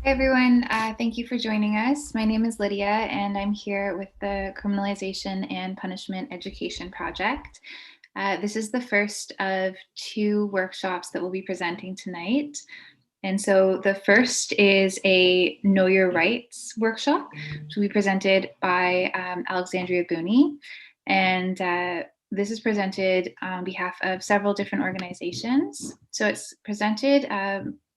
Hi everyone, thank you for joining us. My name is Lydia and I'm here with the Criminalization and Punishment Education Project. This is the first of two workshops that we'll be presenting tonight. And so the first is a Know Your Rights workshop, which will be presented by Alexandria Booney. And this is presented on behalf of several different organizations. So it's presented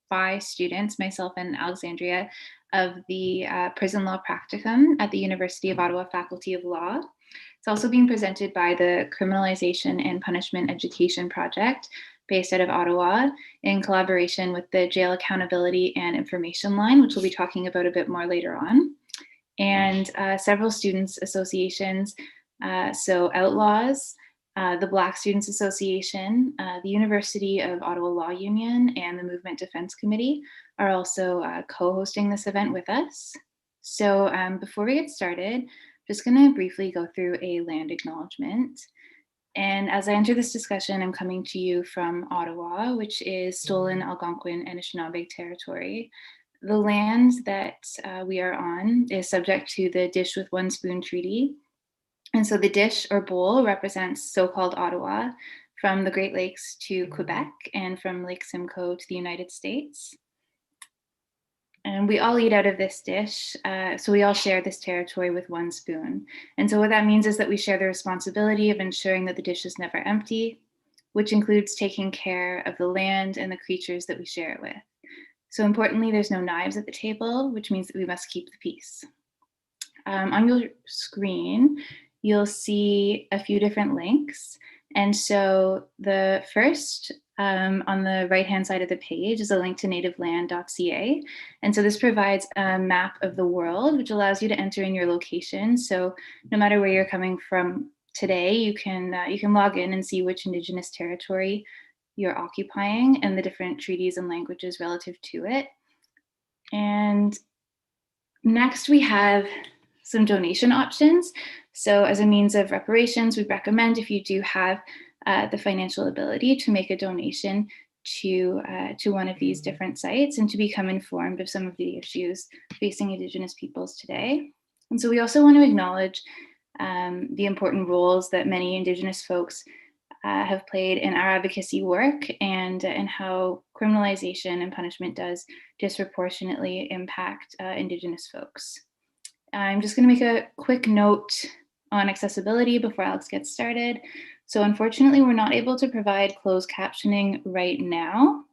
by students, myself and Alexandria, of the Prison Law Practicum at the University of Ottawa Faculty of Law. It's also being presented by the Criminalization and Punishment Education Project, based out of Ottawa, in collaboration with the Jail Accountability and Information Line, which we'll be talking about a bit more later on, and several students' associations, so Outlaws, the Black Students Association, the University of Ottawa Law Union, and the Movement Defense Committee are also co-hosting this event with us. So before we get started, I'm just going to briefly go through a land acknowledgement. And as I enter this discussion, I'm coming to you from Ottawa, which is stolen Algonquin and Anishinaabe territory. The land that we are on is subject to the Dish with One Spoon Treaty. And so the dish or bowl represents so-called Ottawa, from the Great Lakes to Quebec and from Lake Simcoe to the United States. And we all eat out of this dish, so we all share this territory with one spoon. And so what that means is that we share the responsibility of ensuring that the dish is never empty, which includes taking care of the land and the creatures that we share it with. So importantly, there's no knives at the table, which means that we must keep the peace. On your screen, you'll see a few different links. And so the first on the right-hand side of the page is a link to nativeland.ca. And so this provides a map of the world, which allows you to enter in your location. So no matter where you're coming from today, you can log in and see which Indigenous territory you're occupying and the different treaties and languages relative to it. And next we have some donation options. So as a means of reparations, we recommend, if you do have the financial ability, to make a donation to one of these different sites and to become informed of some of the issues facing Indigenous peoples today. And so we also want to acknowledge the important roles that many Indigenous folks have played in our advocacy work, and how criminalization and punishment does disproportionately impact Indigenous folks. I'm just going to make a quick note on accessibility before Alex gets started. So unfortunately, we're not able to provide closed captioning right now,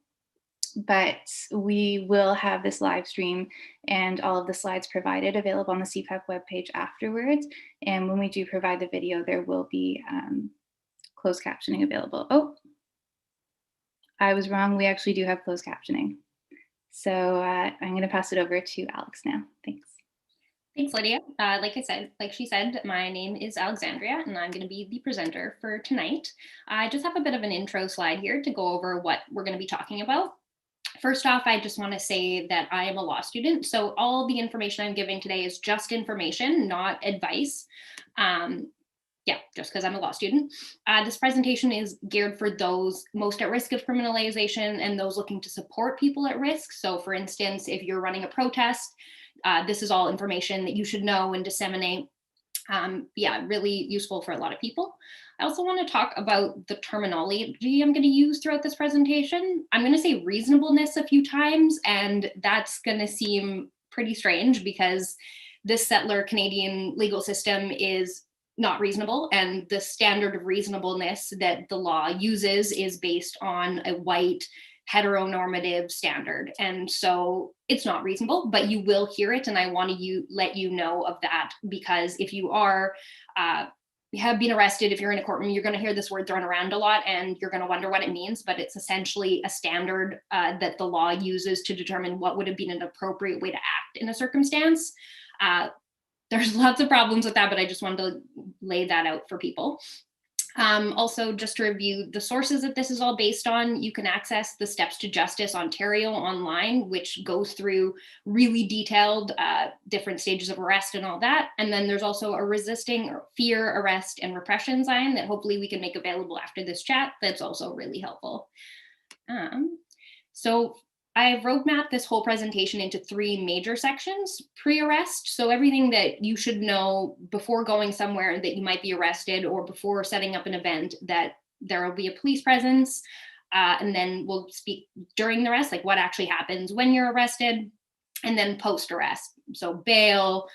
but we will have this live stream and all of the slides provided available on the CPAP webpage afterwards. And when we do provide the video, there will be closed captioning available. Oh, I was wrong. We actually do have closed captioning. So I'm going to pass it over to Alex now. Thanks. Thanks, Lydia. Like she said, my name is Alexandria, and I'm going to be the presenter for tonight. I just have a bit of an intro slide here to go over what we're going to be talking about. First off, I just want to say that I am a law student, so all the information I'm giving today is just information, not advice. Just because I'm a law student. This presentation is geared for those most at risk of criminalization and those looking to support people at risk. So for instance, if you're running a protest, this is all information that you should know and disseminate. Really useful for a lot of people. I also want to talk about the terminology I'm going to use throughout this presentation. I'm going to say reasonableness a few times, and that's going to seem pretty strange because this settler Canadian legal system is not reasonable, and the standard of reasonableness that the law uses is based on a white heteronormative standard, and so it's not reasonable, but you will hear it, and I want to let you know of that, because if you have been arrested, if you're in a courtroom, you're going to hear this word thrown around a lot, and you're going to wonder what it means, but it's essentially a standard that the law uses to determine what would have been an appropriate way to act in a circumstance. There's lots of problems with that, but I just wanted to lay that out for people. Also, just to review the sources that this is all based on, you can access the Steps to Justice Ontario online, which goes through really detailed different stages of arrest and all that. And then there's also a resisting fear, arrest, and repression sign that hopefully we can make available after this chat. That's also really helpful. So I've roadmapped this whole presentation into 3 major sections. Pre-arrest, so everything that you should know before going somewhere that you might be arrested, or before setting up an event that there will be a police presence. And then we'll speak during the arrest, like what actually happens when you're arrested, and then post-arrest, so bail,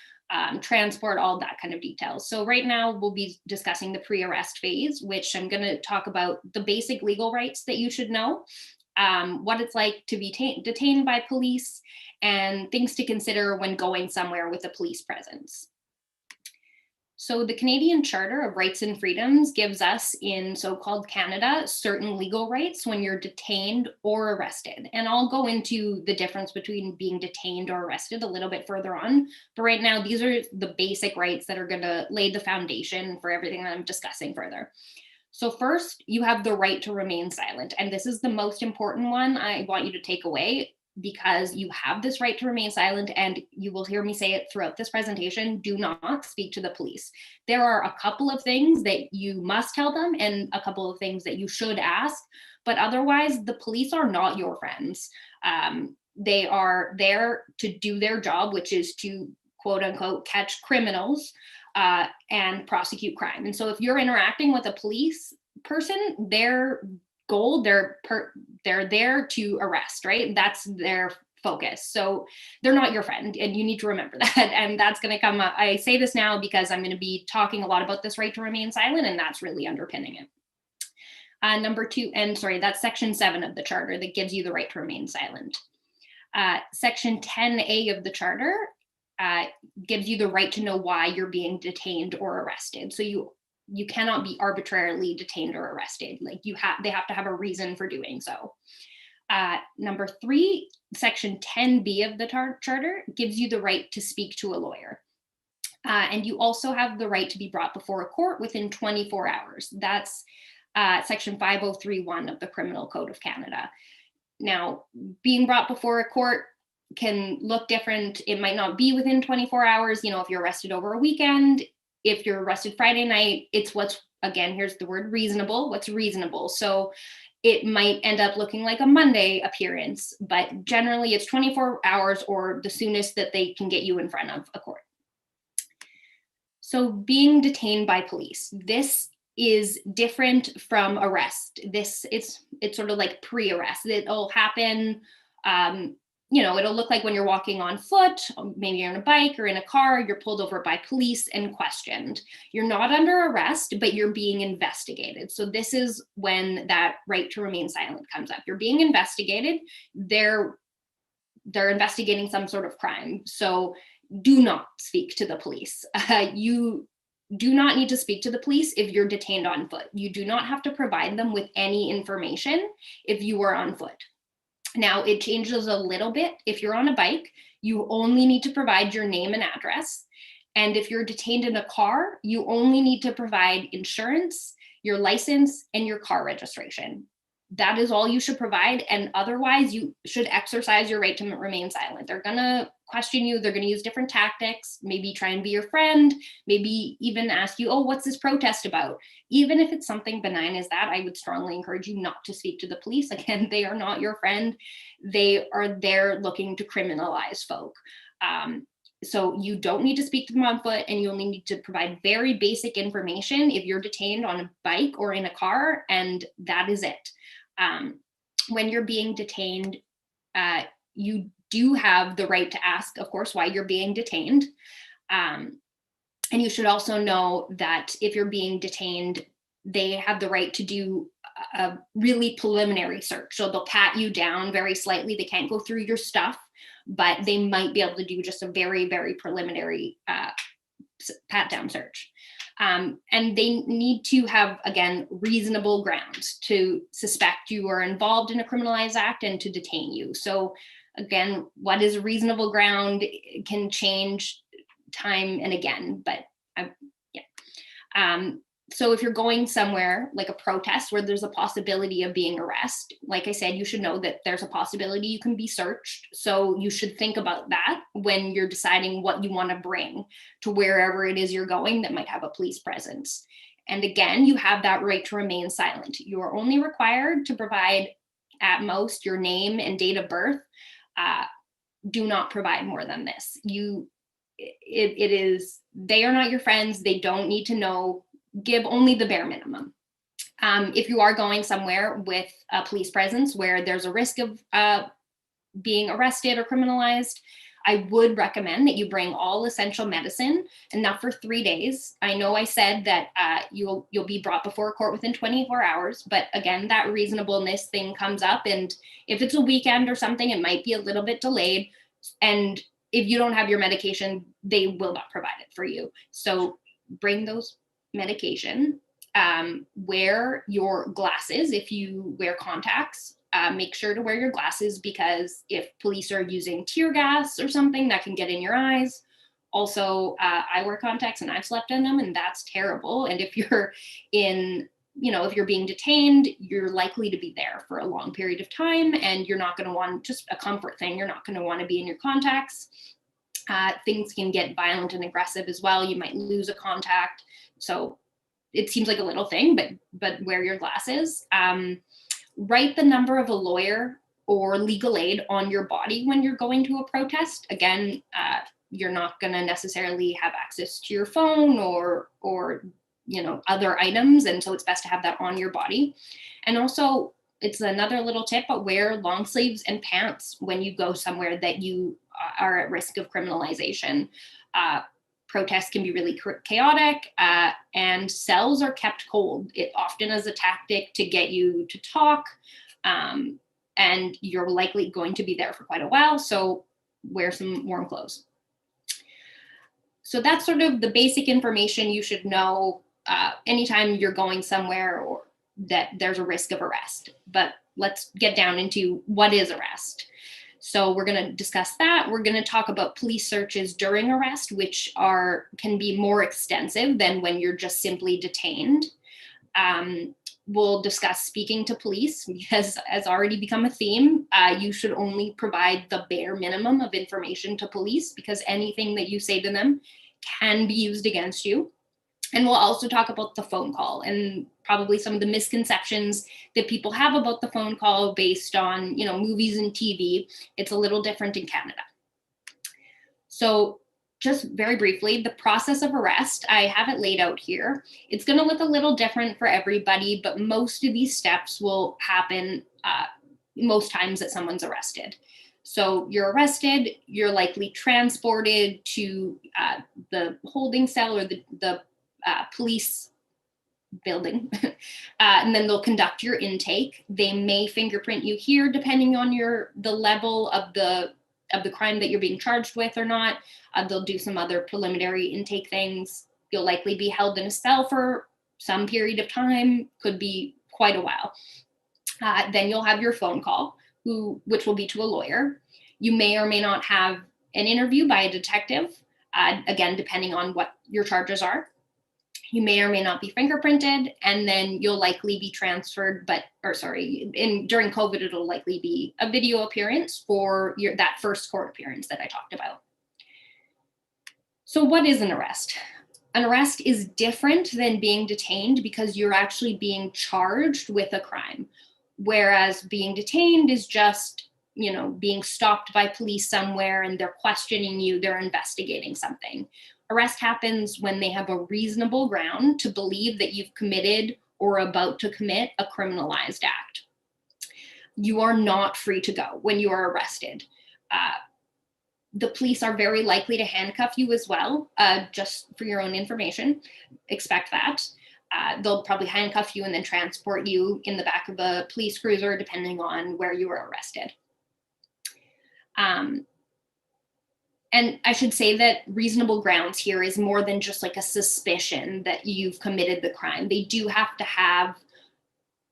transport, all that kind of details. So right now we'll be discussing the pre-arrest phase, which I'm going to talk about the basic legal rights that you should know, what it's like to be detained by police, and things to consider when going somewhere with a police presence. So the Canadian Charter of Rights and Freedoms gives us in so-called Canada certain legal rights when you're detained or arrested. And I'll go into the difference between being detained or arrested a little bit further on. But right now, these are the basic rights that are going to lay the foundation for everything that I'm discussing further. So first, you have the right to remain silent. And this is the most important one I want you to take away, because you have this right to remain silent, and you will hear me say it throughout this presentation: do not speak to the police. There are a couple of things that you must tell them and a couple of things that you should ask, but otherwise the police are not your friends. They are there to do their job, which is to quote unquote catch criminals and prosecute crime. And so if you're interacting with a police person, their goal, they're there to arrest, right? That's their focus. So they're not your friend, and you need to remember that. And that's going to come up. I say this now because I'm going to be talking a lot about this right to remain silent, and that's really underpinning it. Number two, and sorry, that's section 7 of the charter that gives you the right to remain silent. Section 10A of the charter gives you the right to know why you're being detained or arrested. So you cannot be arbitrarily detained or arrested. Like they have to have a reason for doing so. Number 3, section 10B of the charter gives you the right to speak to a lawyer. And you also have the right to be brought before a court within 24 hours. That's section 5031 of the Criminal Code of Canada. Now, being brought before a court can look different. It might not be within 24 hours. You know, if you're arrested over a weekend, if you're arrested Friday night, it's again, here's the word reasonable, what's reasonable. So it might end up looking like a Monday appearance, but generally it's 24 hours or the soonest that they can get you in front of a court. So being detained by police, this is different from arrest. It's sort of like pre-arrest. It'll happen, it'll look like when you're walking on foot, maybe you're on a bike or in a car, you're pulled over by police and questioned. You're not under arrest, but you're being investigated. So this is when that right to remain silent comes up. You're being investigated. They're investigating some sort of crime. So do not speak to the police. You do not need to speak to the police if you're detained on foot. You do not have to provide them with any information if you are on foot. Now, it changes a little bit. If you're on a bike, you only need to provide your name and address. And if you're detained in a car, you only need to provide insurance, your license, and your car registration. That is all you should provide. And otherwise, you should exercise your right to remain silent. They're going to question you. They're going to use different tactics, maybe try and be your friend, maybe even ask you, oh, what's this protest about? Even if it's something benign as that, I would strongly encourage you not to speak to the police. Again, they are not your friend. They are there looking to criminalize folk. So you don't need to speak to them on foot, and you only need to provide very basic information if you're detained on a bike or in a car, and that is it. When you're being detained, you do have the right to ask, of course, why you're being detained. And you should also know that if you're being detained, they have the right to do a really preliminary search. So they'll pat you down very slightly. They can't go through your stuff, but they might be able to do just a very, very preliminary pat down search. And they need to have, again, reasonable grounds to suspect you are involved in a criminalized act and to detain you. So again, what is a reasonable ground can change time and again, but yeah. So if you're going somewhere like a protest where there's a possibility of being arrested, like I said, you should know that there's a possibility you can be searched. So you should think about that when you're deciding what you want to bring to wherever it is you're going that might have a police presence. And again, you have that right to remain silent. You are only required to provide at most your name and date of birth. Uh, do not provide more than this. It is, they are not your friends. They don't need to know. Give only the bare minimum. If you are going somewhere with a police presence where there's a risk of being arrested or criminalized, I would recommend that you bring all essential medicine, enough for 3 days. I know I said that you'll be brought before a court within 24 hours, but again, that reasonableness thing comes up, and if it's a weekend or something, it might be a little bit delayed. And if you don't have your medication, they will not provide it for you. So bring those medication. Wear your glasses if you wear contacts. Make sure to wear your glasses, because if police are using tear gas or something, that can get in your eyes. Also, I wear contacts and I've slept in them, and that's terrible. And if you're if you're being detained, you're likely to be there for a long period of time, and you're not going to want, just a comfort thing, you're not going to want to be in your contacts. Things can get violent and aggressive as well. You might lose a contact. So it seems like a little thing, but wear your glasses. Write the number of a lawyer or legal aid on your body when you're going to a protest. Again, you're not going to necessarily have access to your phone or other items, and so it's best to have that on your body. And also, it's another little tip, but wear long sleeves and pants when you go somewhere that you are at risk of criminalization. Protests can be really chaotic, and cells are kept cold. It often is a tactic to get you to talk, and you're likely going to be there for quite a while, so wear some warm clothes. So that's sort of the basic information you should know anytime you're going somewhere or that there's a risk of arrest. But let's get down into what is arrest. So we're going to discuss that. We're going to talk about police searches during arrest, which can be more extensive than when you're just simply detained. We'll discuss speaking to police, because has already become a theme. You should only provide the bare minimum of information to police, because anything that you say to them can be used against you. And we'll also talk about the phone call and probably some of the misconceptions that people have about the phone call based on, movies and TV. It's a little different in Canada. So just very briefly, the process of arrest, I have it laid out here. It's going to look a little different for everybody, but most of these steps will happen most times that someone's arrested. So you're arrested, you're likely transported to the holding cell or the police building, and then they'll conduct your intake. They may fingerprint you here, depending on the level of the crime that you're being charged with or not. They'll do some other preliminary intake things. You'll likely be held in a cell for some period of time, could be quite a while. Then you'll have your phone call, which will be to a lawyer. You may or may not have an interview by a detective, again, depending on what your charges are. You may or may not be fingerprinted, and then you'll likely be transferred, during COVID, it'll likely be a video appearance for that first court appearance that I talked about. So what is an arrest? An arrest is different than being detained because you're actually being charged with a crime, whereas being detained is just, being stopped by police somewhere and they're questioning you, they're investigating something. Arrest happens when they have a reasonable ground to believe that you've committed or are about to commit a criminalized act. You are not free to go when you are arrested. The police are very likely to handcuff you as well, just for your own information. Expect that. They'll probably handcuff you and then transport you in the back of a police cruiser, depending on where you were arrested. And I should say that reasonable grounds here is more than just like a suspicion that you've committed the crime. They do have to have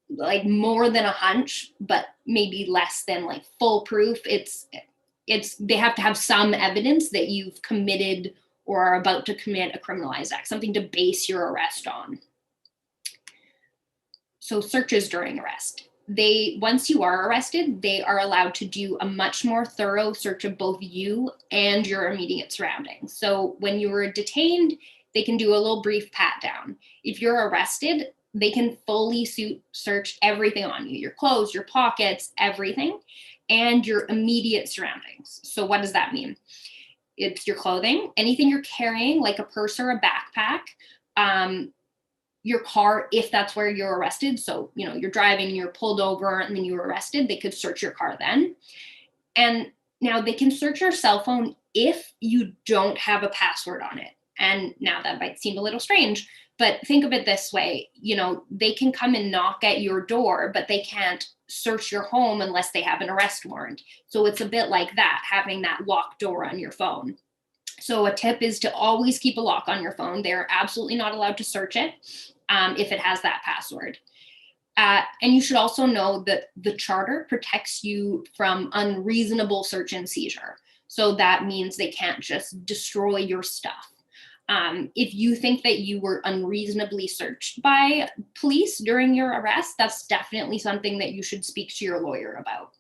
like more than a hunch, but maybe less than like full proof. They have to have some evidence that you've committed or are about to commit a criminalized act, something to base your arrest on. So searches during arrest. Once you are arrested, they are allowed to do a much more thorough search of both you and your immediate surroundings. So when you were detained, they can do a little brief pat down. If you're arrested, They can fully search everything on you, your clothes, your pockets, everything, and your immediate surroundings. So what does that mean? It's your clothing, anything you're carrying, like a purse or a backpack, your car, if that's where you're arrested. So, you're driving, you're pulled over, and then you were arrested, they could search your car then. And now they can search your cell phone if you don't have a password on it. And now that might seem a little strange, but think of it this way, they can come and knock at your door, but they can't search your home unless they have an arrest warrant. So it's a bit like that, having that locked door on your phone. So a tip is to always keep a lock on your phone. They're absolutely not allowed to search it if it has that password. And you should also know that the charter protects you from unreasonable search and seizure. So that means they can't just destroy your stuff. If you think that you were unreasonably searched by police during your arrest, that's definitely something that you should speak to your lawyer about.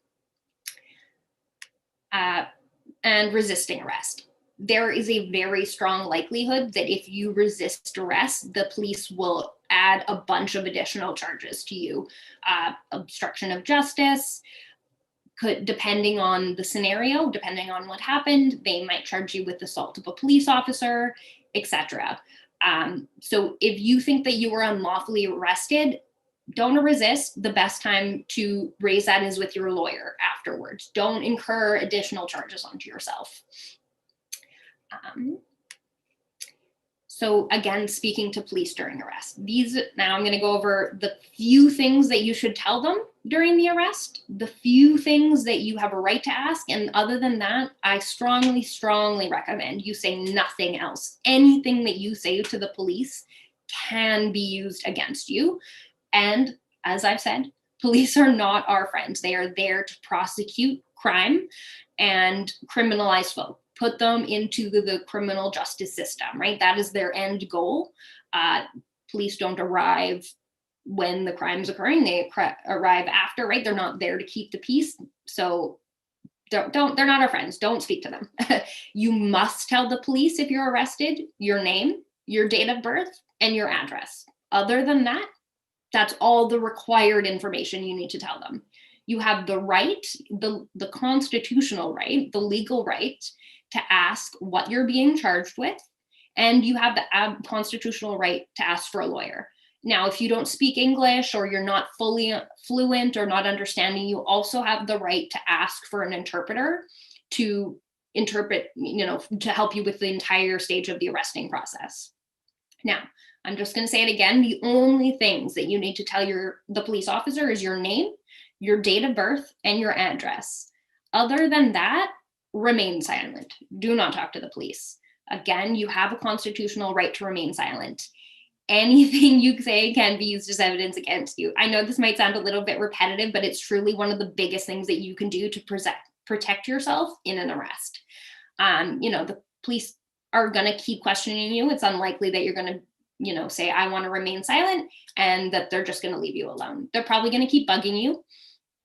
And resisting arrest. There is a very strong likelihood that if you resist arrest, the police will add a bunch of additional charges to you. Obstruction of justice, depending on the scenario, depending on what happened, they might charge you with assault of a police officer, etc. So if you think that you were unlawfully arrested, don't resist. The best time to raise that is with your lawyer afterwards. Don't incur additional charges onto yourself. So again, speaking to police during arrest. Now I'm going to go over the few things that you should tell them during the arrest, the few things that you have a right to ask. And other than that, I strongly, strongly recommend you say nothing else. Anything that you say to the police can be used against you. And as I've said, police are not our friends. They are there to prosecute crime and criminalize folk, put them into the criminal justice system, right? That is their end goal. Police don't arrive when the crime's occurring, they arrive after, right? They're not there to keep the peace. So they're not our friends. Don't speak to them. You must tell the police if you're arrested, your name, your date of birth, and your address. Other than that, that's all the required information you need to tell them. You have the right, the constitutional right, the legal right to ask what you're being charged with, and you have the constitutional right to ask for a lawyer. Now, if you don't speak English or you're not fully fluent or not understanding, you also have the right to ask for an interpreter to interpret, to help you with the entire stage of the arresting process. Now, I'm just going to say it again. The only things that you need to tell the police officer is your name, your date of birth, and your address. Other than that, remain silent. Do not talk to the police. Again, you have a constitutional right to remain silent. Anything you say can be used as evidence against you. I know this might sound a little bit repetitive, but it's truly one of the biggest things that you can do to protect yourself in an arrest. The police are going to keep questioning you. It's unlikely that you're going to say, I want to remain silent, and that they're just going to leave you alone. They're probably going to keep bugging you.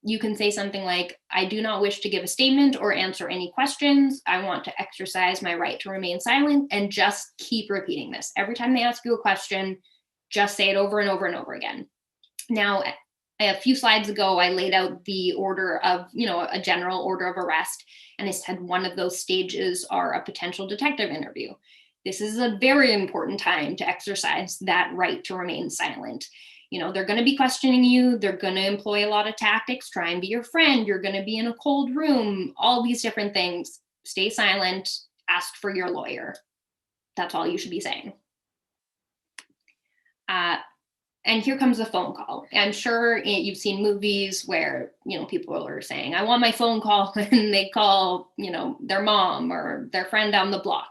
You can say something like, I do not wish to give a statement or answer any questions. I want to exercise my right to remain silent, and just keep repeating this. Every time they ask you a question, just say it over and over and over again. Now, a few slides ago, I laid out the order of, a general order of arrest, and I said one of those stages are a potential detective interview. This is a very important time to exercise that right to remain silent. They're going to be questioning you. They're going to employ a lot of tactics, try and be your friend. You're going to be in a cold room, all these different things. Stay silent, ask for your lawyer. That's all you should be saying. And here comes a phone call. I'm sure you've seen movies where, people are saying, I want my phone call, and they call, their mom or their friend down the block.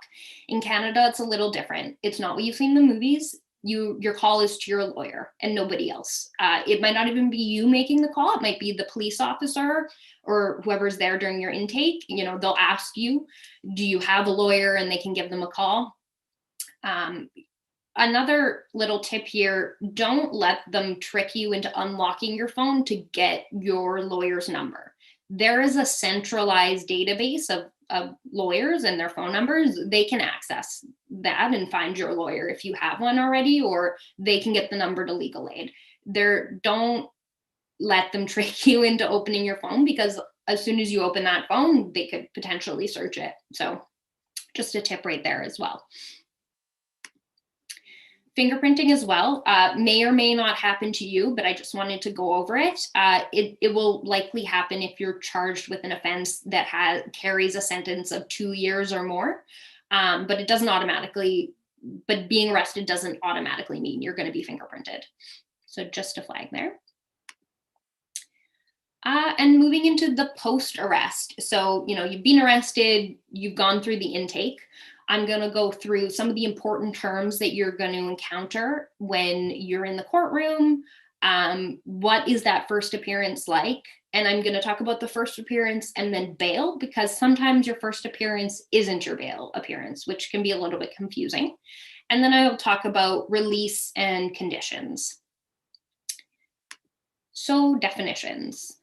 In Canada, it's a little different. It's not what you've seen in the movies. Your call is to your lawyer and nobody else. It might not even be you making the call. It might be the police officer or whoever's there during your intake. They'll ask you, do you have a lawyer? And they can give them a call. Another little tip here, don't let them trick you into unlocking your phone to get your lawyer's number. there is a centralized database of lawyers and their phone numbers. They can access that and find your lawyer if you have one already, or they can get the number to legal aid. Don't let them trick you into opening your phone, because as soon as you open that phone, they could potentially search it. So just a tip right there as well. Fingerprinting as well may or may not happen to you, but I just wanted to go over it. It will likely happen if you're charged with an offense that carries a sentence of 2 years or more, but it doesn't automatically, but being arrested doesn't automatically mean you're going to be fingerprinted. So just a flag there. And moving into the post-arrest. So, you've been arrested, you've gone through the intake. I'm going to go through some of the important terms that you're going to encounter when you're in the courtroom. What is that first appearance like? And I'm going to talk about the first appearance and then bail, because sometimes your first appearance isn't your bail appearance, which can be a little bit confusing. And then I'll talk about release and conditions. So definitions.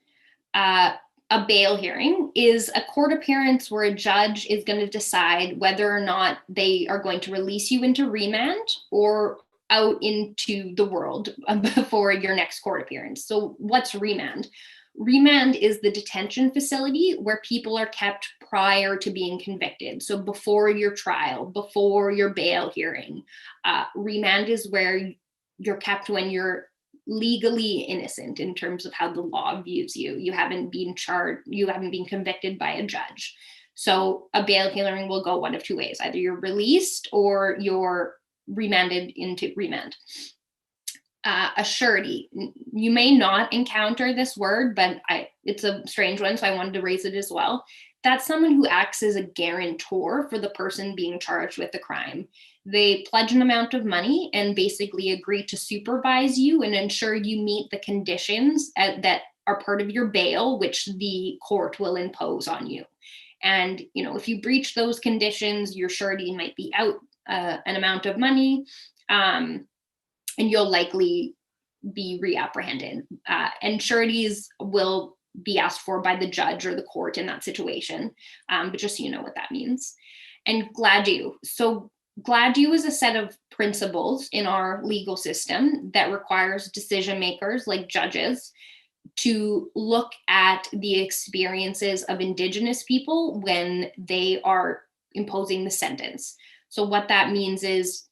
A bail hearing is a court appearance where a judge is going to decide whether or not they are going to release you into remand or out into the world before your next court appearance. So what's remand? Remand is the detention facility where people are kept prior to being convicted. So before your trial, before your bail hearing. Remand is where you're kept when you're legally innocent in terms of how the law views you. You haven't been charged, you haven't been convicted by a judge. So a bail hearing will go one of two ways. Either you're released or you're remanded into remand. A surety. You may not encounter this word, but it's a strange one, so I wanted to raise it as well. That's someone who acts as a guarantor for the person being charged with the crime. They pledge an amount of money and basically agree to supervise you and ensure you meet the conditions that are part of your bail, which the court will impose on you. And, if you breach those conditions, your surety might be out an amount of money, and you'll likely be reapprehended. And sureties will be asked for by the judge or the court in that situation, but just so you know what that means. And GLADU. So GLADU is a set of principles in our legal system that requires decision makers like judges to look at the experiences of Indigenous people when they are imposing the sentence. So what that means is,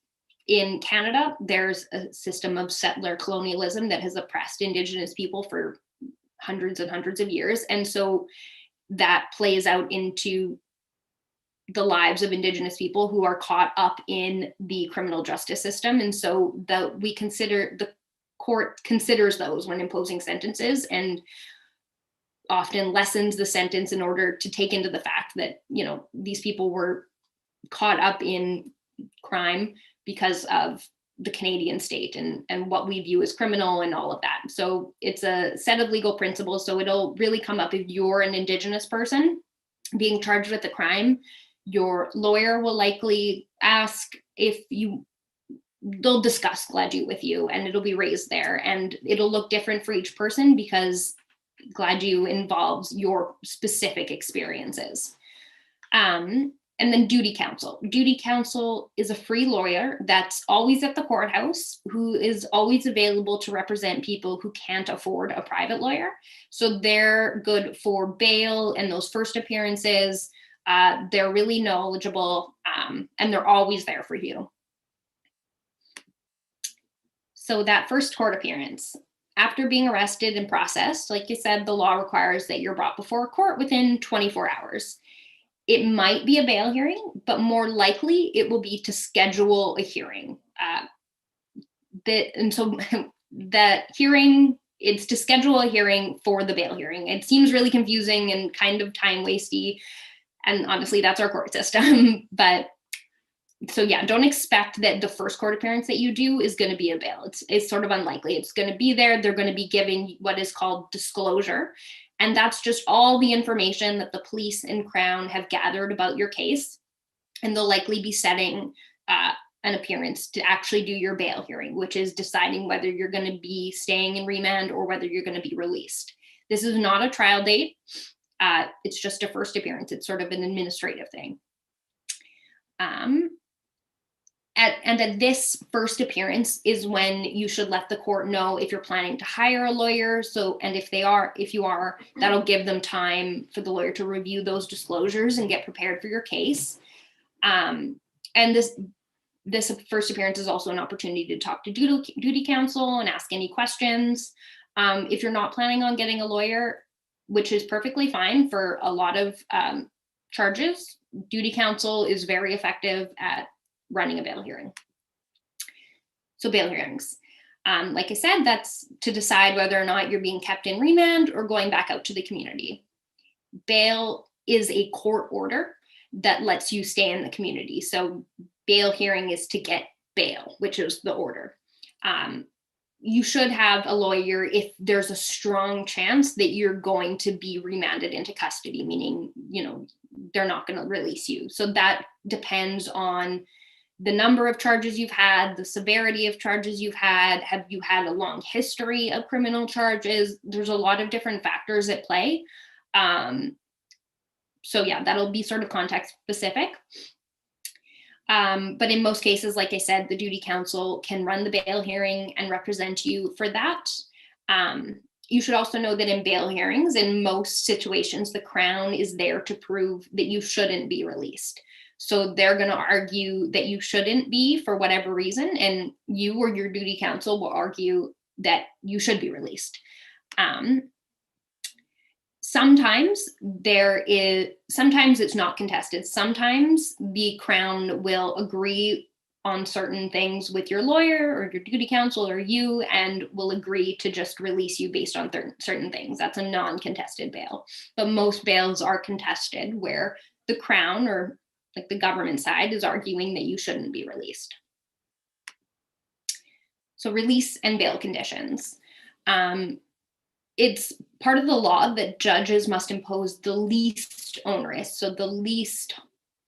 in Canada, there's a system of settler colonialism that has oppressed Indigenous people for hundreds and hundreds of years. And so that plays out into the lives of Indigenous people who are caught up in the criminal justice system. And so the court considers those when imposing sentences, and often lessens the sentence in order to take into the fact that, these people were caught up in crime because of the Canadian state and what we view as criminal and all of that. So it's a set of legal principles. So it'll really come up if you're an Indigenous person being charged with a crime. Your lawyer will likely ask they'll discuss GLADU with you, and it'll be raised there, and it'll look different for each person because GLADU involves your specific experiences. And then duty counsel. Duty counsel is a free lawyer that's always at the courthouse, who is always available to represent people who can't afford a private lawyer. So they're good for bail and those first appearances. They're really knowledgeable, and they're always there for you. So that first court appearance, after being arrested and processed, like you said, the law requires that you're brought before a court within 24 hours. It might be a bail hearing, but more likely it will be to schedule a hearing. And so that hearing, it's to schedule a hearing for the bail hearing. It seems really confusing and kind of time wasty. And honestly, that's our court system. But so yeah, don't expect that the first court appearance that you do is going to be a bail. It's sort of unlikely. It's going to be there. They're going to be giving what is called disclosure. And that's just all the information that the police and Crown have gathered about your case. And they'll likely be setting an appearance to actually do your bail hearing, which is deciding whether you're going to be staying in remand or whether you're going to be released. This is not a trial date. It's just a first appearance. It's sort of an administrative thing. Um, and at this first appearance is when you should let the court know if you're planning to hire a lawyer. So, and if you are, that'll give them time for the lawyer to review those disclosures and get prepared for your case. And this first appearance is also an opportunity to talk to duty counsel and ask any questions. If you're not planning on getting a lawyer, which is perfectly fine for a lot of charges, duty counsel is very effective at running a bail hearing. So bail hearings, like I said, that's to decide whether or not you're being kept in remand or going back out to the community. Bail is a court order that lets you stay in the community. So bail hearing is to get bail, which is the order. You should have a lawyer if there's a strong chance that you're going to be remanded into custody, meaning, they're not going to release you. So that depends on the number of charges you've had, the severity of charges you've had. Have you had a long history of criminal charges? There's a lot of different factors at play. So yeah, that'll be sort of context specific. But in most cases, like I said, the duty counsel can run the bail hearing and represent you for that. You should also know that in bail hearings, in most situations, the Crown is there to prove that you shouldn't be released. So they're going to argue that you shouldn't be for whatever reason, and you or your duty counsel will argue that you should be released. Sometimes it's not contested. Sometimes the Crown will agree on certain things with your lawyer or your duty counsel or you, and will agree to just release you based on certain things. That's a non-contested bail. But most bails are contested, where the Crown or like the government side is arguing that you shouldn't be released. So release and bail conditions. It's part of the law that judges must impose the least onerous, so the least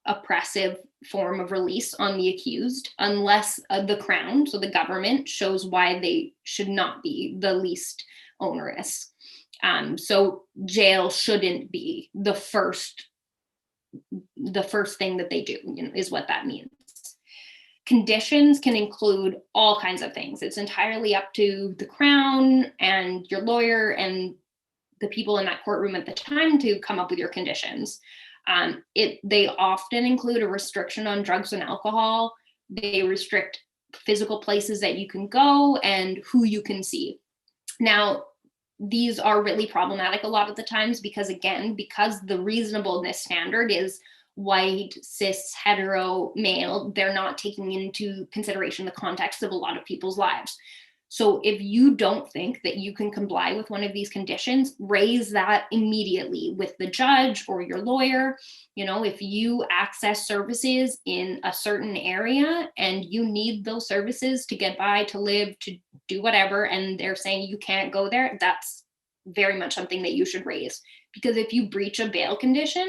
oppressive form of release on the accused, unless the Crown, so the government, shows why they should not be the least onerous. So jail shouldn't be the first thing that they do, is what that means. Conditions can include all kinds of things. It's entirely up to the Crown and your lawyer and the people in that courtroom at the time to come up with your conditions. They often include a restriction on drugs and alcohol. They restrict physical places that you can go and who you can see. Now, these are really problematic a lot of the times because the reasonableness standard is white, cis, hetero, male, they're not taking into consideration the context of a lot of people's lives. So if you don't think that you can comply with one of these conditions, raise that immediately with the judge or your lawyer. If you access services in a certain area and you need those services to get by, to live, to do whatever, and they're saying you can't go there, that's very much something that you should raise. Because if you breach a bail condition,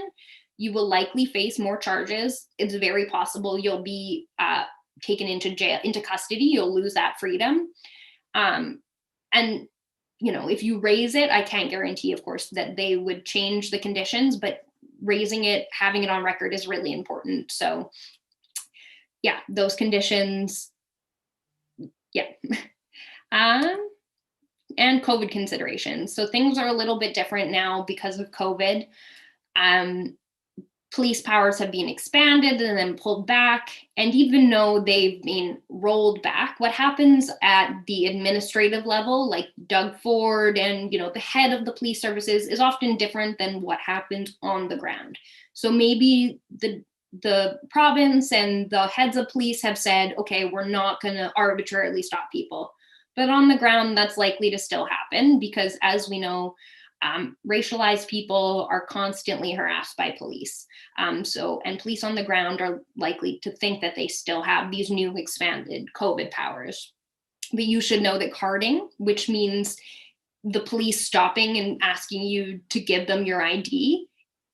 you will likely face more charges. It's very possible you'll be taken into custody. You'll lose that freedom. And if you raise it, I can't guarantee, of course, that they would change the conditions, but raising it, having it on record is really important. So yeah, those conditions, yeah. And COVID considerations. So things are a little bit different now because of COVID. Police powers have been expanded and then pulled back. And even though they've been rolled back, what happens at the administrative level, like Doug Ford and the head of the police services, is often different than what happened on the ground. So maybe the province and the heads of police have said, okay, we're not going to arbitrarily stop people. But on the ground, that's likely to still happen because, as we know, racialized people are constantly harassed by police. And police on the ground are likely to think that they still have these new expanded COVID powers. But you should know that carding, which means the police stopping and asking you to give them your ID,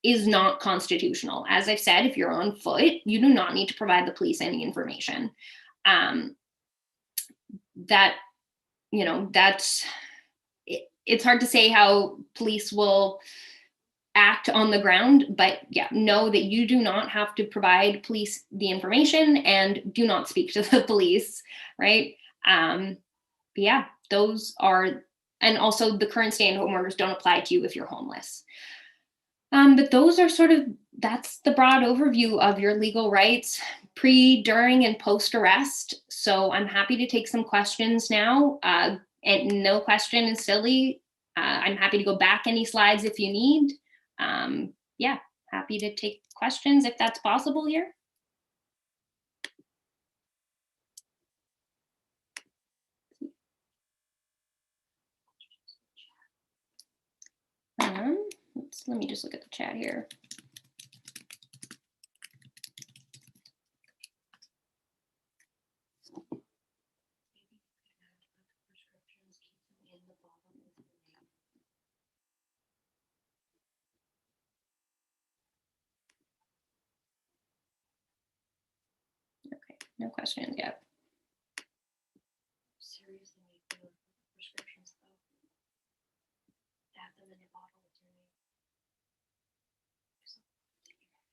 is not constitutional. As I've said, if you're on foot, you do not need to provide the police any information. It's hard to say how police will act fact on the ground. But yeah, know that you do not have to provide police the information and do not speak to the police, right? But yeah, those are, and also the current stay-at-home orders don't apply to you if you're homeless. But those are sort of, that's the broad overview of your legal rights pre, during, and post arrest. So I'm happy to take some questions now. And no question is silly. I'm happy to go back any slides if you need. Yeah, happy to take questions if that's possible here. Let me just look at the chat here. Okay, no questions yet.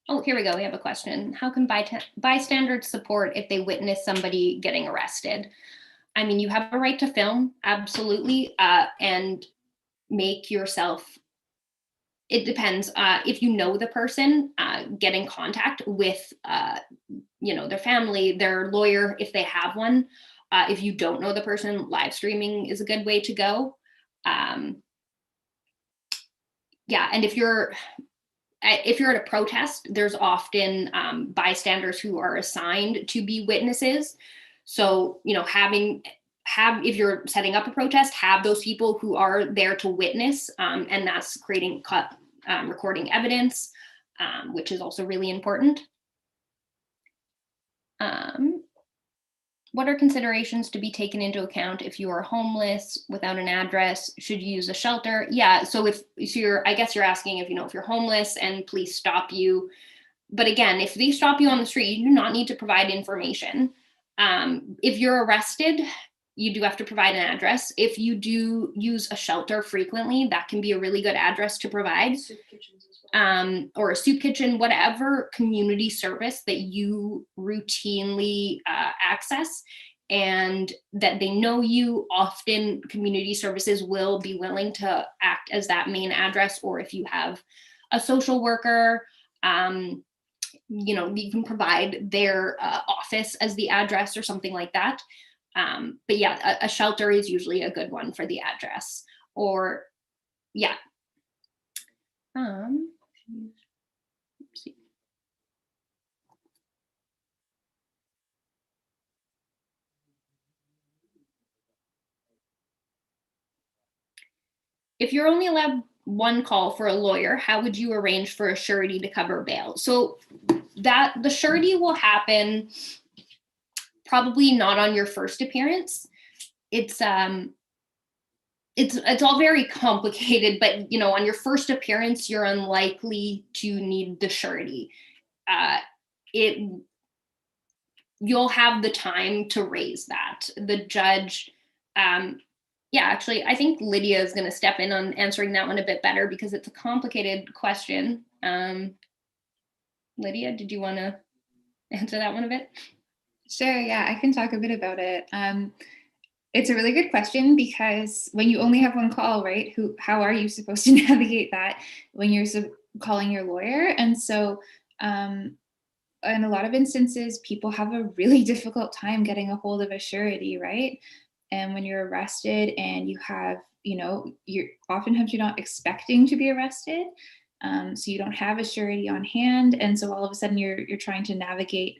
Oh, here we go. We have a question. How can bystanders support if they witness somebody getting arrested? I mean, you have a right to film, absolutely, and make yourself, it depends. If you know the person, get in contact with, their family, their lawyer, if they have one. If you don't know the person, live streaming is a good way to go. Yeah, and if you're at a protest, there's often bystanders who are assigned to be witnesses. So, if you're setting up a protest, have those people who are there to witness, and that's creating recording evidence, which is also really important. What are considerations to be taken into account if you are homeless without an address? Should you use a shelter? Yeah, so I guess you're asking if you're homeless and police stop you. But again, if they stop you on the street, you do not need to provide information. If you're arrested, you do have to provide an address. If you do use a shelter frequently, that can be a really good address to provide. Soup kitchens as well. Or a soup kitchen, whatever community service that you routinely access and that they know you. Often community services will be willing to act as that main address, or if you have a social worker, you can provide their office as the address or something like that. But yeah, a shelter is usually a good one for the address. Or yeah. Let's see. If you're only allowed one call for a lawyer, how would you arrange for a surety to cover bail? So that the surety will happen probably not on your first appearance. It's all very complicated, but on your first appearance, you're unlikely to need the surety. You'll have the time to raise that. The judge, yeah, actually, I think Lydia is going to step in on answering that one a bit better because it's a complicated question. Lydia, did you want to answer that one a bit? Sure, yeah, I can talk a bit about it. It's a really good question because when you only have one call, right, how are you supposed to navigate that when you're calling your lawyer? And so in a lot of instances, people have a really difficult time getting a hold of a surety, right? And when you're arrested and you have, you're oftentimes you're not expecting to be arrested. So you don't have a surety on hand. And so all of a sudden you're trying to navigate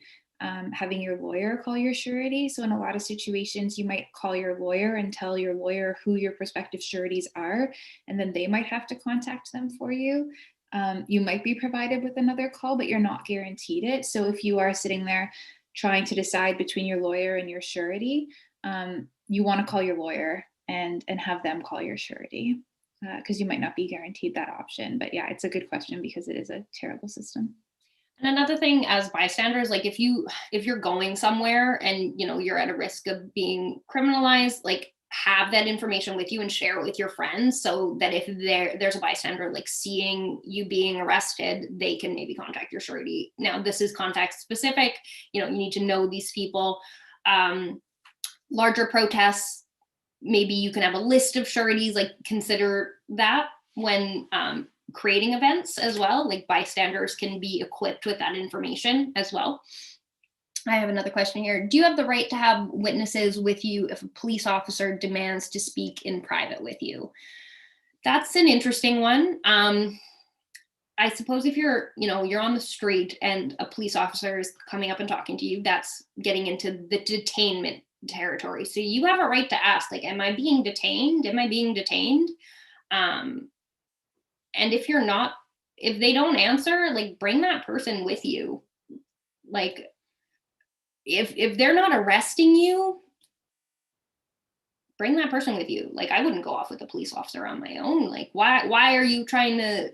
having your lawyer call your surety. So in a lot of situations, you might call your lawyer and tell your lawyer who your prospective sureties are, and then they might have to contact them for you. You might be provided with another call, but you're not guaranteed it. So if you are sitting there trying to decide between your lawyer and your surety, you want to call your lawyer and have them call your surety because you might not be guaranteed that option. But yeah, it's a good question because it is a terrible system. And another thing, as bystanders, like if you're going somewhere and you're at a risk of being criminalized, like have that information with you and share it with your friends, so that if there's a bystander like seeing you being arrested, they can maybe contact your surety. Now, this is context specific. You need to know these people. Larger protests, maybe you can have a list of sureties, like consider that when creating events as well. Like bystanders can be equipped with that information as well. I have another question here. Do you have the right to have witnesses with you if a police officer demands to speak in private with you? That's an interesting one. I suppose if you're on the street and a police officer is coming up and talking to you, that's getting into the detainment territory. So you have a right to ask, like, am I being detained? Am I being detained? And if they don't answer, like, bring that person with you. Like, if they're not arresting you, bring that person with you. Like, I wouldn't go off with a police officer on my own. Like, why are you trying to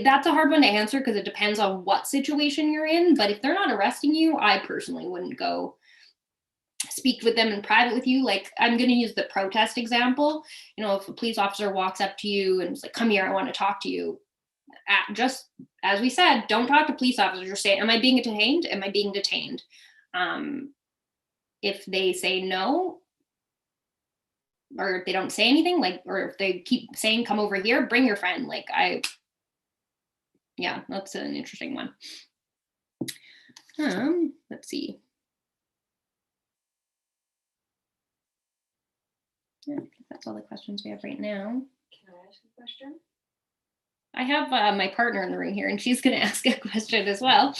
that's a hard one to answer because it depends on what situation you're in. But if they're not arresting you, I personally wouldn't go speak with them in private with you. Like, I'm going to use the protest example. If a police officer walks up to you and is like, come here, I want to talk to you. Just as we said, don't talk to police officers. Just say, am I being detained? Am I being detained? If they say no, or if they don't say anything, like, or if they keep saying, come over here, bring your friend. Like, yeah, that's an interesting one. Let's see. Yeah, I think that's all the questions we have right now. Can I ask a question? I have my partner in the room here, and she's going to ask a question as well.